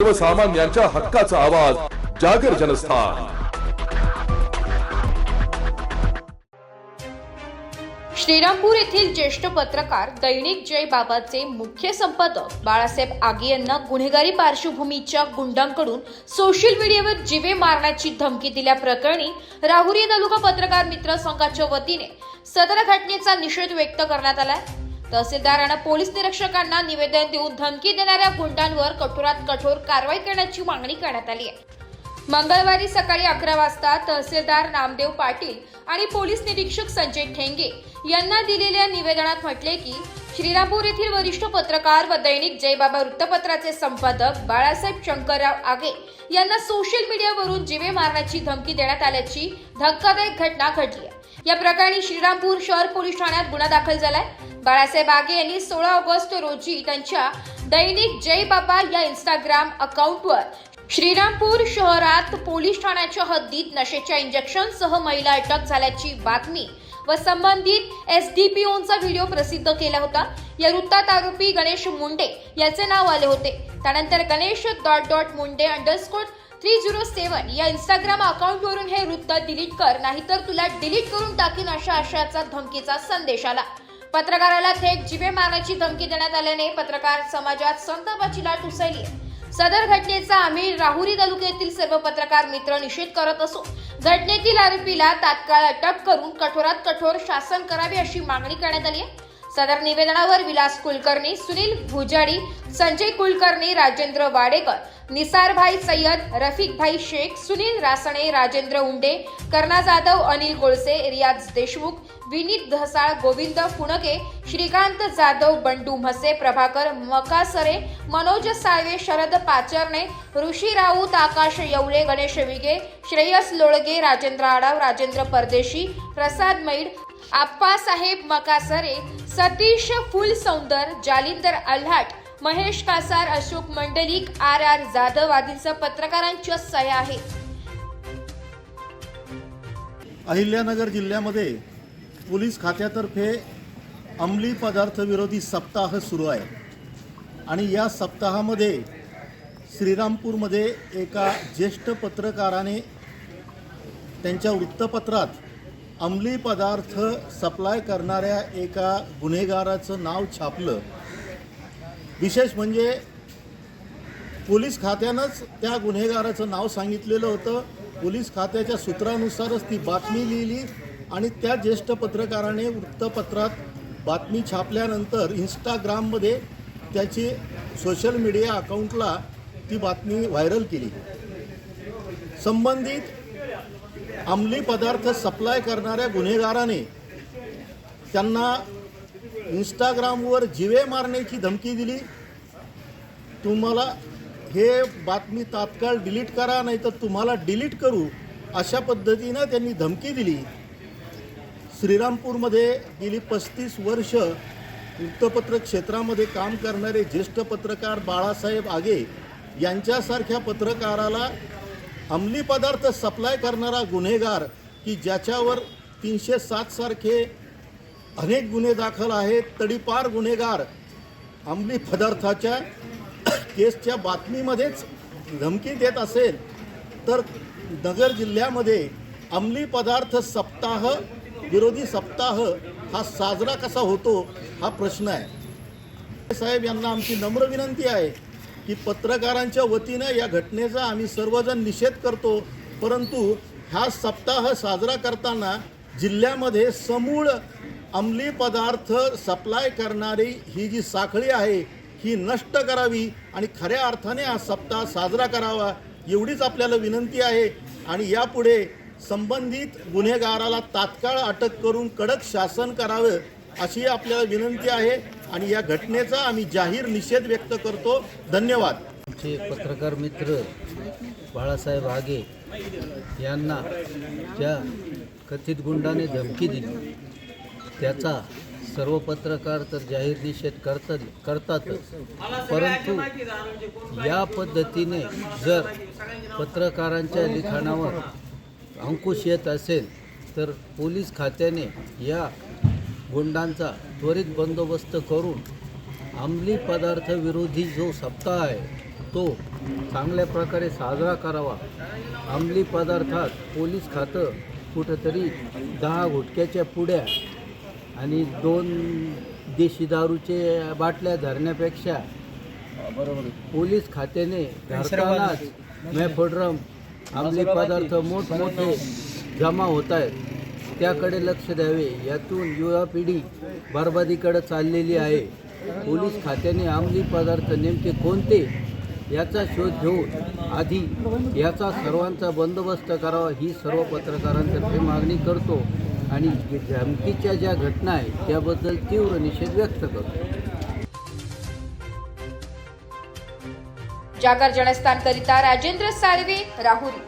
सर्वसामान्यांच्या हक्काचा आवाज जागर जनस्थान। श्रीरामपूर येथील ज्येष्ठ पत्रकार दैनिक जय बाबाचे मुख्य संपादक बाळासाहेब आगे यांना गुन्हेगारी पार्श्वभूमीच्या गुंडांकडून सोशल मीडियावर जीवे मारण्याची धमकी दिल्याप्रकरणी राहुरी तालुका पत्रकार मित्र संघाच्या वतीने सदर घटनेचा निषेध व्यक्त करण्यात आला। तहसीलदार आणि पोलीस निरीक्षकांना निवेदन देऊन धमकी देणाऱ्या गुंडांवर कठोरात कठोर कारवाई करण्याची मागणी करण्यात आली आहे। मंगळवारी सकाळी 11 वाजता तहसीलदार नामदेव पाटील आणि पोलीस निरीक्षक संजय ठेंगे यांना दिलेल्या निवेदनात म्हटले की श्रीरामपूर येथील वरिष्ठ पत्रकार व दैनिक जय बाबा वृत्तपत्राचे संपादक बाळासाहेब शंकरराव आगे यांना सोशल मीडियावरून जीवे मारण्याची धमकी देण्यात आल्याची धक्कादायक घटना घडली आहे। या प्रकरणी श्रीरामपूर शहर पोलीस ठाण्यात गुन्हा दाखल झालाय। बाळासाहेब आगे यांनी 16 ऑगस्ट रोजी त्यांच्या दैनिक जय बाबा या इंस्टाग्राम अकाउंटवर श्रीरामपूर शहरात पोलीस ठाण्याच्या हद्दीत नशेच्या इंजेक्शनसह महिला अटक झाल्याची बातमी व संबंधित एसडीपीओचा व्हिडिओ प्रसिद्ध केला होता। या वृत्तात आरोपी गणेश मुंडे याचे नाव आले होते। त्यानंतर गणेश .मुंडे _307 या इंस्टाग्राम अकाउंटवरून हे वृत्त डिलीट कर नाहीतर तुला डिलीट करून टाकीन अशा आशयाचा धमकीचा संदेश आला। पत्रकाराला थेट जीवे मारण्याची धमकी देण्यात आल्याने पत्रकार समाजात संतापाची लाट उसळली आहे। सदर घटनेचा आम्ही राहुरी तालुक्यातील सर्व पत्रकार मित्र निषेध करत असून घटनेतील आरोपीला तात्काळ अटक करून कठोरात कठोर शासन करावे अशी मागणी करण्यात आली आहे। सदर निवेदनावर विलास कुलकर्णी, सुनील भुजाडी, संजय कुलकर्णी, राजेंद्र वाडेकर, निसारभाई सय्यद, रफिकभाई शेख, सुनील रासणे, राजेंद्र उंडे, कर्णा जाधव, अनिल कोळसे, रियाज देशमुख, विनीत धसाळ, गोविंद पुणके, श्रीकांत जाधव, बंडू म्हसे, प्रभाकर मकासरे, मनोज साळवे, शरद पाचरणे, ऋषी राऊत, आकाश येवले, गणेश विगे, श्रेयस लोळगे, राजेंद्र आडाव, राजेंद्र परदेशी, प्रसाद मैड, आप्पासाहेब मकासरे, सतीश फुलसौंदर, जालिंदर अल्हाट, महेश कासार, अशोक मंडलिक, आर जाधव आदींसह पत्रकारांच्या सह्या आहेत। अहिल्यानगर जिल्ह्यामध्ये पोलीस खात्यातर्फे अंमली पदार्थ विरोधी सप्ताह सुरू आहे आणि या सप्ताहामध्ये श्रीरामपूरमध्ये एका ज्येष्ठ पत्रकाराने त्यांच्या वृत्तपत्रात अंमली पदार्थ सप्लाय करणाऱ्या एका गुन्हेगाराचं नाव छापलं। विशेष म्हणजे पोलीस खात्यानंच त्या गुन्हेगाराचं नाव सांगितलेलं होतं। पोलीस खात्याच्या सूत्रानुसारच ती बातमी लिहिली आणि त्या ज्येष्ठ पत्रकाराने वृत्तपत्रात बातमी छापल्यानंतर इंस्टाग्राममध्ये त्याची सोशल मीडिया अकाउंटला ती बातमी व्हायरल केली। संबंधित अंमली पदार्थ सप्लाय करणाऱ्या गुन्हेगाराने त्यांना इंस्टाग्रामवर जीवे मारण्याची धमकी दिली। तुम्हाला हे बातमी तात्काळ डिलीट करा नाही तर तुम्हाला डिलीट करू अशा पद्धतीनं त्यांनी धमकी दिली। श्रीरामपूरमध्ये गेली 35 वर्ष वृत्तपत्र क्षेत्रामध्ये काम करणारे ज्येष्ठ पत्रकार बाळासाहेब आगे यांच्यासारख्या पत्रकाराला अंमली पदार्थ सप्लाय करणारा गुन्हेगार की ज्याच्यावर 307 सारखे अनेक गुन्हे दाखल आहेत, तडीपार गुन्हेगार अंमली पदार्थाच्या केसच्या बातमीमध्येच धमकी देत असेल तर नगर जिल्ह्यामध्ये अंमली पदार्थ सप्ताह विरोधी सप्ताह हा साजरा कसा होतो हा प्रश्न आहे। साहेब यांना आमची नम्र विनंती आहे की पत्रकारांच्या वतीने या घटनेचा आम्ही सर्वजण निषेध करतो, परंतु हा सप्ताह साजरा करताना जिल्ह्यामध्ये समूळ अंमली पदार्थ सप्लाय करणारी ही जी साखळी आहे ही नष्ट करावी आणि खऱ्या अर्थाने हा सप्ताह साजरा करावा एवढीच आपल्याला विनंती आहे। आणि यापुढे संबंधित गुन्हेगाराला तात्काळ अटक करून कडक शासन करावे अशी आपल्याला विनंती आहे आणि या गुन्ह्याचा आम्ही जाहीर निषेध व्यक्त करतो। धन्यवाद। आमचे पत्रकार मित्र बाळासाहेब आगे यांना ज्या कथित गुंडाने धमकी दिली त्याचा सर्व पत्रकार तर जाहीर निषेध करतातच, परंतु या पद्धतीने जर पत्रकारांच्या लिखाणावर अंकुश येत असेल तर पोलीस खात्याने या गुंडांचा त्वरित बंदोबस्त करून अंमली पदार्थ विरोधी जो सप्ताह आहे तो चांगल्या प्रकारे साजरा करावा. अंमली पदार्थात पोलीस खातं कुठंतरी 10 गुटख्याच्या पुड्या आणि 2 देशी दारूचे बाटल्या धरण्यापेक्षा पोलीस खात्याने धरतानाच मॅफोड्रम अंमली पदार्थ मोठमोठे जमा होत आहेत, त्याकडे लक्ष द्यावे. यातून युवा पिढी बरबादीकडे चाललेली आहे. पोलीस खात्याने अंमली पदार्थ नेमके कोणते याचा शोध घेऊन आधी याचा सर्वांचा बंदोबस्त करावा ही सर्व पत्रकारांतर्फे मागणी करतो आणि धमकीच्या ज्या घटना आहेत त्याबद्दल तीव्र निषेध व्यक्त करतो. जागर जनस्थानकरिता राजेंद्र साळवे, राहुरी.